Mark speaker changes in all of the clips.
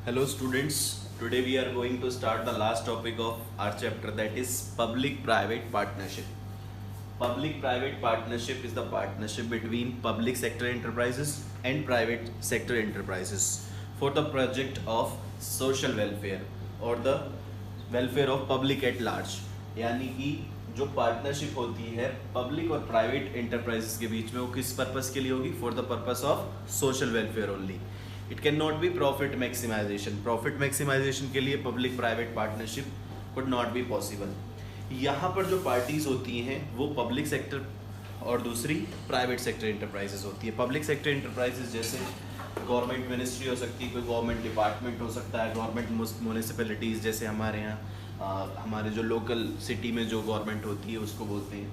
Speaker 1: Hello students, today we are going to start the last topic of our chapter, that is public-private partnership. Public-private partnership is the partnership between public sector enterprises and private sector enterprises for the project of social welfare or the welfare of public at large. यानी कि जो partnership होती है public और private enterprises के बीच में, वो किस पर्पस के लिए होगी? For the purpose of social welfare only. It cannot be profit maximisation. Profit maximisation के लिए public private partnership could not be possible. यहाँ पर जो पार्टीज होती हैं वो पब्लिक सेक्टर और दूसरी प्राइवेट सेक्टर एंटरप्राइजेस होती है. पब्लिक सेक्टर एंटरप्राइजेस जैसे गवर्नमेंट मिनिस्ट्री हो सकती है, कोई गवर्नमेंट डिपार्टमेंट हो सकता है, गवर्नमेंट म्यूनिसिपैलिटीज़ जैसे हमारे यहाँ हमारे जो लोकल सिटी में जो गवर्नमेंट होती है उसको बोलते हैं,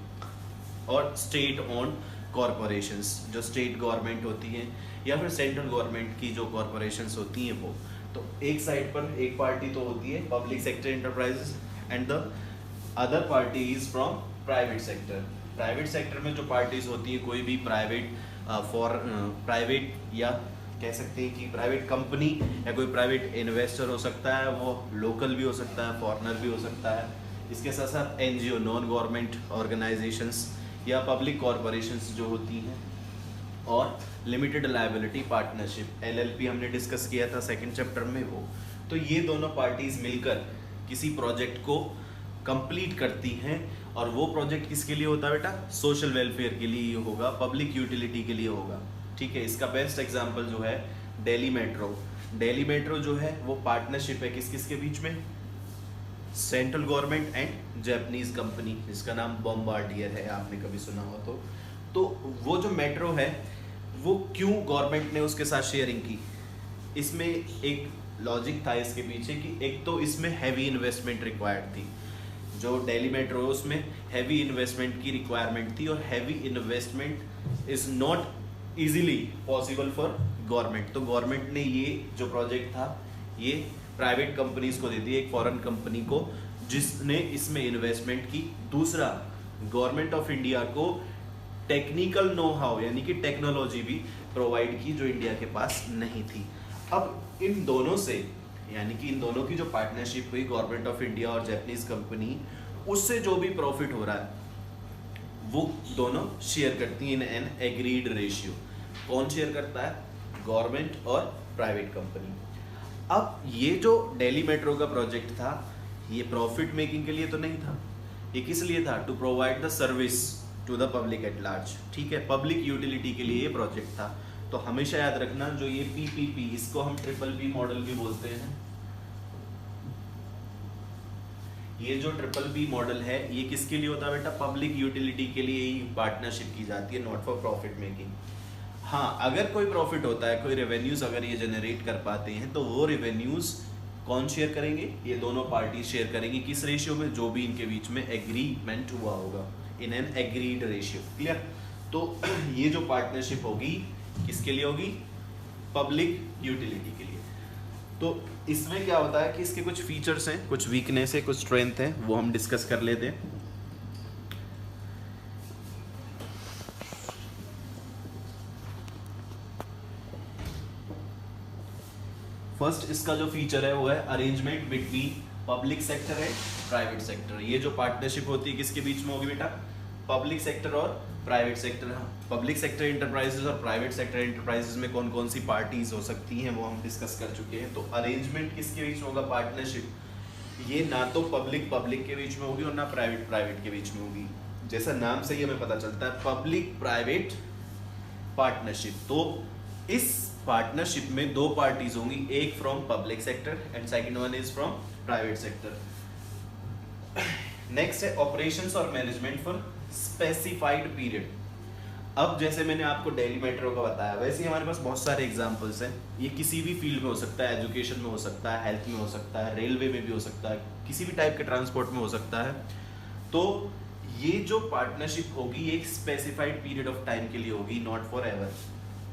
Speaker 1: और स्टेट ओन कॉरपोरेशंस जो स्टेट गवर्नमेंट होती हैं, या फिर सेंट्रल गवर्नमेंट की जो कॉरपोरेशंस होती हैं वो. तो एक साइड पर एक पार्टी तो होती है public sector enterprises and the other party is from private sector. Private sector में जो पार्टीज होती है कोई भी प्राइवेट या कह सकते हैं कि प्राइवेट कंपनी या कोई प्राइवेट इन्वेस्टर हो सकता है, वो लोकल भी हो सकता है, फॉरेनर भी हो सकता है. इसके साथ साथ एनजीओ नॉन गवर्नमेंट ऑर्गेनाइजेशंस या पब्लिक कॉरपोरेशंस जो होती हैं, और लिमिटेड लायबिलिटी पार्टनरशिप एलएलपी हमने डिस्कस किया था सेकंड चैप्टर में वो. तो ये दोनों पार्टीज मिलकर किसी प्रोजेक्ट को कंप्लीट करती हैं, और वो प्रोजेक्ट किसके लिए होता है बेटा? सोशल वेलफेयर के लिए होगा, पब्लिक यूटिलिटी के लिए होगा. ठीक है, इसका बेस्ट एग्जांपल जो है दिल्ली मेट्रो. दिल्ली मेट्रो जो है वो पार्टनरशिप है किस किस के बीच में? Central government and Japanese company जिसका नाम बॉम्बार्डियर है, आपने कभी सुना हो तो वो जो मेट्रो है वो क्यों गवर्नमेंट ने उसके साथ शेयरिंग की? इसमें एक लॉजिक था इसके पीछे कि एक तो इसमें हैवी इन्वेस्टमेंट रिक्वायर्ड थी. जो दिल्ली मेट्रो है उसमें हैवी इन्वेस्टमेंट की रिक्वायरमेंट थी, और heavy investment is not easily possible for government. तो गवर्नमेंट ने ये जो प्रोजेक्ट था ये प्राइवेट कंपनीज को दे दी, एक फॉरेन कंपनी को जिसने इसमें इन्वेस्टमेंट की. दूसरा, गवर्नमेंट ऑफ इंडिया को टेक्निकल नो हाउ यानी कि टेक्नोलॉजी भी प्रोवाइड की जो इंडिया के पास नहीं थी. अब इन दोनों से यानी कि इन दोनों की जो पार्टनरशिप हुई गवर्नमेंट ऑफ इंडिया और जापानीज कंपनी, उससे जो भी प्रॉफिट हो रहा है वो दोनों शेयर करती हैं इन एन एग्रीड रेशियो. कौन शेयर करता है? गवर्नमेंट और प्राइवेट कंपनी. अब ये जो दिल्ली मेट्रो का प्रोजेक्ट था ये प्रॉफिट मेकिंग के लिए तो नहीं था, ये किस लिए था? To provide the service to the public at large. ठीक है, पब्लिक यूटिलिटी के लिए ये प्रोजेक्ट था. तो हमेशा याद रखना जो ये पीपीपी, इसको हम ट्रिपल पी मॉडल भी बोलते हैं. ये जो ट्रिपल पी मॉडल है ये किसके लिए होता है बेटा? पब्लिक यूटिलिटी के लिए ही पार्टनरशिप की जाती है, नॉट फॉर प्रॉफिट मेकिंग. हाँ, अगर कोई प्रॉफिट होता है, कोई रेवेन्यूज अगर ये जनरेट कर पाते हैं तो वो रेवेन्यूज कौन शेयर करेंगे? ये दोनों पार्टी शेयर करेंगी. किस रेशियो में? जो भी इनके बीच में एग्रीमेंट हुआ होगा, in an agreed ratio. Clear? तो ये जो पार्टनरशिप होगी किसके लिए होगी? पब्लिक यूटिलिटी के लिए. तो इसमें क्या होता है कि इसके कुछ फीचर्स हैं, कुछ वीकनेस है, कुछ स्ट्रेंथ है, वो हम डिस्कस कर लेते हैं. फर्स्ट इसका जो फीचर है वो है arrangement between public sector and private sector. ये जो पार्टनरशिप होती है किसके बीच में होगी बेटा? पब्लिक सेक्टर और private sector. Public sector enterprises और प्राइवेट सेक्टर एंटरप्राइजेस में कौन कौन सी पार्टीज हो सकती हैं वो हम डिस्कस कर चुके हैं. तो अरेंजमेंट किसके बीच में होगा? पार्टनरशिप ये ना तो पब्लिक के बीच में होगी और ना प्राइवेट के बीच में होगी. जैसा नाम से ही हमें पता चलता है पब्लिक प्राइवेट पार्टनरशिप. तो इस पार्टनरशिप में दो पार्टीज होंगी, एक from public sector and second one is from private sector. Next है ऑपरेशंस और मैनेजमेंट फॉर स्पेसिफाइड पीरियड. अब जैसे मैंने आपको दिल्ली मेट्रो का बताया, वैसे ही हमारे पास बहुत सारे एग्जांपल्स हैं. ये किसी भी फील्ड में हो सकता है, एजुकेशन में हो सकता है, हेल्थ में हो सकता है, रेलवे में भी हो सकता है, किसी भी टाइप के ट्रांसपोर्ट में हो सकता है. तो ये जो पार्टनरशिप होगी एक स्पेसिफाइड पीरियड ऑफ टाइम के लिए होगी, नॉट फॉर एवर.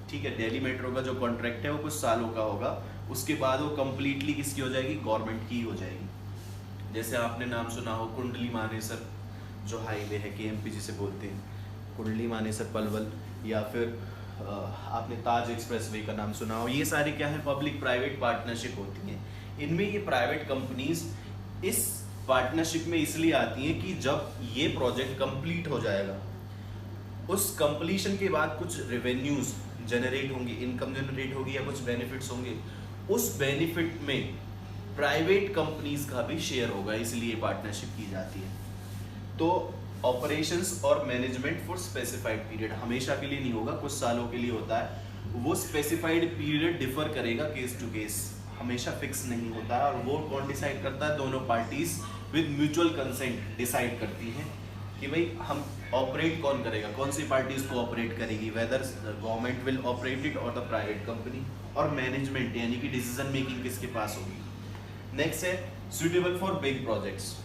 Speaker 1: ठीक है, दिल्ली मेट्रो का जो कॉन्ट्रैक्ट है वो कुछ सालों का होगा, उसके बाद वो कंप्लीटली किसकी हो जाएगी? गवर्नमेंट की हो जाएगी. जैसे आपने नाम सुना हो कुंडली मानेसर जो हाईवे है केएमपी जिसे बोलते हैं, कुंडली मानेसर पलवल, या फिर आपने ताज एक्सप्रेसवे का नाम सुना हो, ये सारे क्या है, पब्लिक प्राइवेट पार्टनरशिप होती हैं। इनमें ये प्राइवेट कंपनीज इस पार्टनरशिप में इसलिए आती हैं कि जब ये प्रोजेक्ट कंप्लीट हो जाएगा, उस कंप्लीशन के बाद कुछ रेवेन्यूज जनरेट होंगी, इनकम जनरेट होगी या कुछ बेनिफिट्स होंगे, उस बेनिफिट में प्राइवेट कंपनीज का भी शेयर होगा, इसलिए पार्टनरशिप की जाती है। तो ऑपरेशंस और मैनेजमेंट फॉर स्पेसिफाइड पीरियड हमेशा के लिए नहीं होगा, कुछ सालों के लिए होता है। वो स्पेसिफाइड पीरियड डिफर करेगा केस टू केस, हमेशा फिक्स नहीं होता है। और वो कौन डिसाइड करता है, दोनों parties with mutual consent decide करती हैं कि भाई हम ऑपरेट कौन करेगा, कौन सी पार्टीज को ऑपरेट करेगी, whether government will operate it और द प्राइवेट कंपनी। और मैनेजमेंट यानी कि डिसीजन मेकिंग किसके पास होगी। नेक्स्ट है सुटेबल फॉर बिग प्रोजेक्ट्स।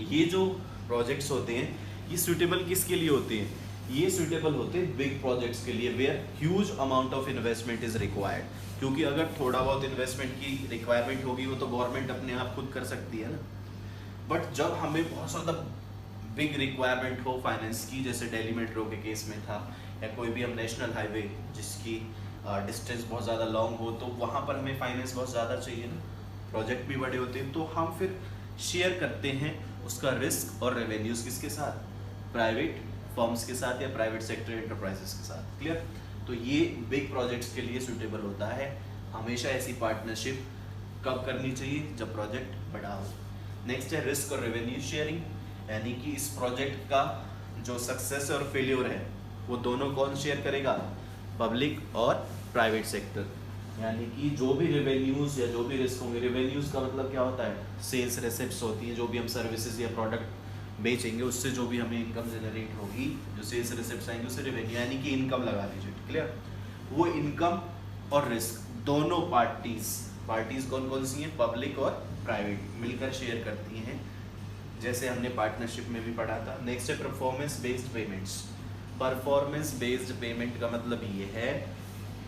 Speaker 1: ये जो प्रोजेक्ट्स होते हैं ये सुटेबल किसके लिए होते हैं, ये सुटेबल होते हैं बिग प्रोजेक्ट्स के लिए, where huge amount of investment is required. क्योंकि अगर थोड़ा बहुत इन्वेस्टमेंट की रिक्वायरमेंट होगी वो तो गवर्नमेंट अपने आप खुद कर सकती है ना। बट जब हमें बहुत ज़्यादा बिग रिक्वायरमेंट हो फाइनेंस की, जैसे दिल्ली मेट्रो के केस में था, या कोई भी हम नेशनल हाईवे जिसकी डिस्टेंस बहुत ज़्यादा लॉन्ग हो, तो वहाँ पर हमें फाइनेंस बहुत ज़्यादा चाहिए ना, प्रोजेक्ट भी बड़े होते हैं, तो हम फिर शेयर करते हैं उसका रिस्क और रेवेन्यूज किसके साथ, प्राइवेट फर्म्स के साथ या प्राइवेट सेक्टर एंटरप्राइजेस के साथ। क्लियर। तो ये बिग प्रोजेक्ट्स के लिए सूटेबल होता है। हमेशा ऐसी पार्टनरशिप कब करनी चाहिए, जब प्रोजेक्ट बड़ा हो। नेक्स्ट है रिस्क और रेवेन्यू शेयरिंग, यानी कि इस प्रोजेक्ट का जो सक्सेस और फेल्योर है वो दोनों कौन शेयर करेगा, पब्लिक और प्राइवेट सेक्टर। यानी कि जो भी रेवेन्यूज या जो भी रिस्क होंगे, रेवेन्यूज का मतलब क्या होता है, सेल्स रेसिप्ट्स होती हैं, जो भी हम सर्विसेज या प्रोडक्ट बेचेंगे उससे जो भी हमें इनकम जनरेट होगी, जो सेल्स रेसिप्ट्स आएंगे उससे रेवेन्यू, यानी कि इनकम लगा लीजिए। क्लियर। वो इनकम और रिस्क दोनों पार्टीज कौन कौन सी हैं, पब्लिक और प्राइवेट मिलकर शेयर करती हैं, जैसे हमने पार्टनरशिप में भी पढ़ा था। नेक्स्ट है performance based payments. Performance based payment का मतलब ये है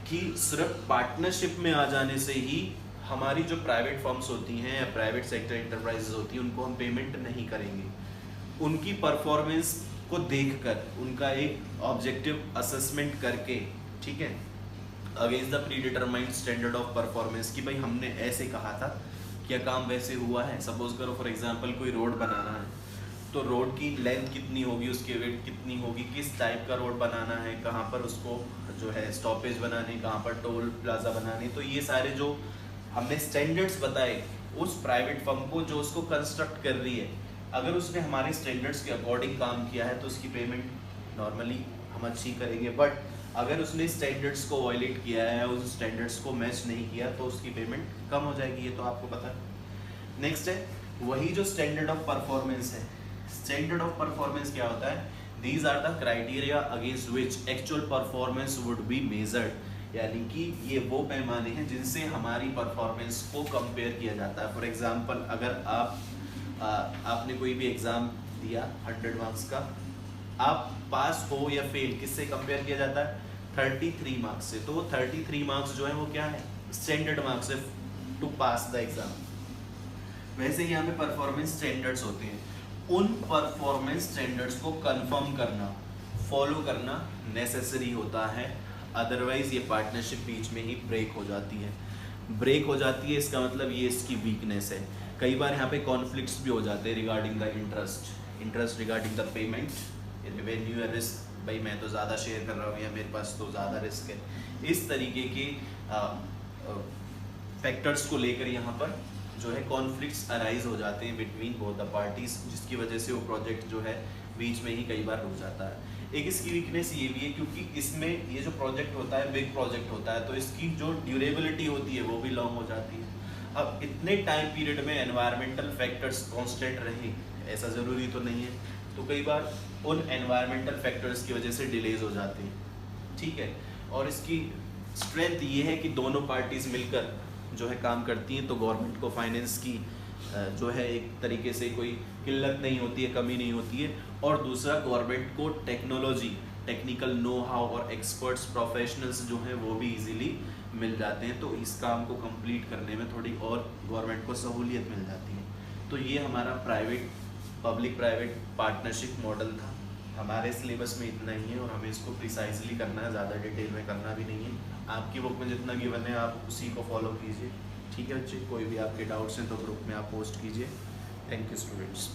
Speaker 1: कि सिर्फ पार्टनरशिप में आ जाने से ही हमारी जो प्राइवेट फर्म्स होती हैं या प्राइवेट सेक्टर एंटरप्राइजेज होती हैं उनको हम पेमेंट नहीं करेंगे, उनकी परफॉर्मेंस को देखकर, उनका एक ऑब्जेक्टिव असेसमेंट करके, ठीक है, against the pre determined standard of performance, कि भाई हमने ऐसे कहा था, क्या काम वैसे हुआ है। सपोज करो फॉर एग्जांपल कोई रोड बनाना है, तो रोड की लेंथ कितनी होगी, उसकी विड्थ कितनी होगी, किस टाइप का रोड बनाना है, कहाँ पर उसको जो है स्टॉपेज बनाने, कहाँ पर टोल प्लाजा बनाने, तो ये सारे जो हमने स्टैंडर्ड्स बताए उस प्राइवेट फर्म को जो उसको कंस्ट्रक्ट कर रही है, अगर उसने हमारे स्टैंडर्ड्स के अकॉर्डिंग काम किया है तो उसकी पेमेंट नॉर्मली हम अच्छी करेंगे। बट अगर उसने स्टैंडर्ड्स को वायलेट किया है, उस स्टैंडर्ड्स को मैच नहीं किया, तो उसकी पेमेंट कम हो जाएगी, ये तो आपको पता है। नेक्स्ट है वही जो स्टैंडर्ड ऑफ परफॉर्मेंस है। स्टैंडर्ड ऑफ परफॉर्मेंस क्या होता है, these are the criteria against which actual performance would be measured, यानी कि ये वो पैमाने हैं जिनसे हमारी परफॉर्मेंस को कंपेयर किया जाता है। फॉर एग्जांपल अगर आपने कोई भी एग्जाम दिया 100 मार्क्स का, आप पास हो या फेल किससे कंपेयर किया जाता है, 33 मार्क्स से। तो 33 मार्क्स जो है वो क्या है, स्टैंडर्ड मार्क्स है टू पास द एग्जाम। वैसे ही यहाँ पे परफॉर्मेंस स्टैंडर्ड्स होते हैं, उन परफॉर्मेंस स्टैंडर्ड्स को कंफर्म करना, फॉलो करना नेसेसरी होता है, अदरवाइज ये पार्टनरशिप बीच में ही ब्रेक हो जाती है। ब्रेक हो जाती है इसका मतलब ये इसकी वीकनेस है। कई बार यहाँ पे कॉन्फ्लिक्ट्स भी हो जाते हैं regarding the interest regarding the payment, revenue या रिस्क, भाई मैं तो ज़्यादा शेयर कर रहा हूँ या मेरे पास तो ज़्यादा रिस्क है। इस तरीके के फैक्टर्स को लेकर यहाँ पर जो है कॉन्फ्लिक्ट्स अराइज हो जाते हैं बिटवीन बोथ द पार्टीज, जिसकी वजह से वो प्रोजेक्ट जो है बीच में ही कई बार रुक जाता है। एक इसकी वीकनेस ये भी है क्योंकि इसमें ये जो प्रोजेक्ट होता है बिग प्रोजेक्ट होता है, तो इसकी जो ड्यूरेबिलिटी होती है वो भी लॉन्ग हो जाती है। अब इतने टाइम पीरियड में एनवायरमेंटल फैक्टर्स कांस्टेंट रहे ऐसा ज़रूरी तो नहीं है, तो कई बार उन एनवायरमेंटल फैक्टर्स की वजह से डिलेज हो जाते हैं, ठीक है। और इसकी स्ट्रेंथ ये है कि दोनों पार्टीज मिलकर जो है काम करती हैं, तो गवर्नमेंट को फाइनेंस की जो है एक तरीके से कोई किल्लत नहीं होती है, कमी नहीं होती है। और दूसरा गवर्नमेंट को टेक्नोलॉजी, टेक्निकल नो हाउ और एक्सपर्ट्स प्रोफेशनल्स जो हैं वो भी इजीली मिल जाते हैं, तो इस काम को कंप्लीट करने में थोड़ी और गवर्नमेंट को सहूलियत मिल जाती है। तो ये हमारा पब्लिक प्राइवेट पार्टनरशिप मॉडल था। हमारे सिलेबस में इतना ही है और हमें इसको प्रिसाइजली करना है, ज़्यादा डिटेल में करना भी नहीं है। आपकी बुक में जितना गिवन है आप उसी को फॉलो कीजिए। ठीक है बच्चे, कोई भी आपके डाउट्स हैं तो ग्रुप में आप पोस्ट कीजिए। Thank you students.